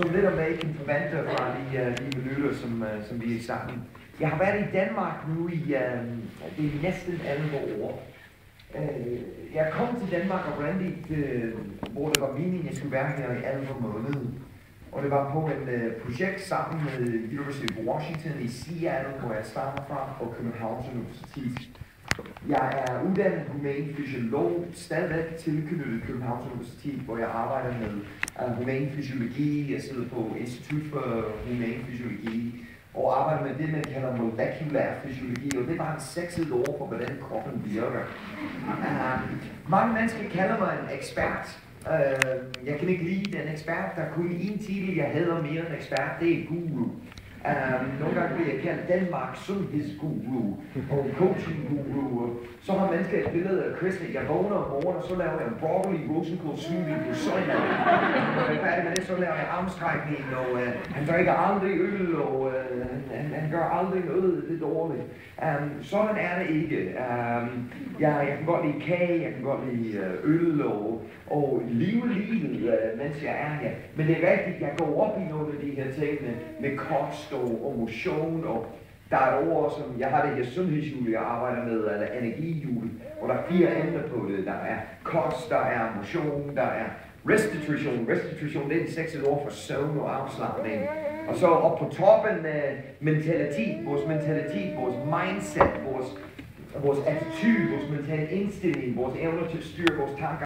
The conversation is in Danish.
Som lidt om jeg kan forvente fra de minutter, som vi er sammen. Jeg har været i Danmark nu i det er næsten 11 år. Jeg kom til Danmark oprindeligt, hvor det var meningen, jeg skulle være her i 11 måneder. Og det var på et projekt sammen med University of Washington i Seattle, hvor jeg starter fra, og Københavns Universitet. Jeg er uddannet human fysiolog, stadigvæk tilknyttet Københavns Universitet, hvor jeg arbejder med human fysiologi. Jeg sidder på Institut for Human Fysiologi og arbejder med det, man kalder molekylær fysiologi, og det var en sexet ord for, hvordan kroppen virker. Mange mennesker kalder mig en ekspert. Jeg kan ikke lide den ekspert. Der er kun én titel, jeg hader mere end ekspert, det er guru. Nogle gange bliver jeg kaldt Danmarks sundhedsguru og coaching-guru. Så har mennesker et billede af Chris, jeg vågner om morgenen, og så laver jeg en broccoli rosenkål smoothie på søjner. Når jeg er færdig med det, så laver jeg armstrækning, og han drikker aldrig øl, og han gør aldrig noget det dårligt. Sådan er det ikke. Jeg kan godt lide kage, jeg kan godt lide øl og leve livet, mens jeg er her. Men det er rigtigt, jeg går op i nogle af de her ting med kost og motion, og der er et ord, som jeg har det her sundhedshjul, jeg arbejder med, eller energihjul, hvor der er 4 emner på det. Der er kost, der er motion, der er restitution. Restitution, det er det 6 ord for søvn og afslappning. Og så op på toppen mentalitet, vores mindset, vores attitude, vores mentale indstilling, vores evner til at styre vores tanker.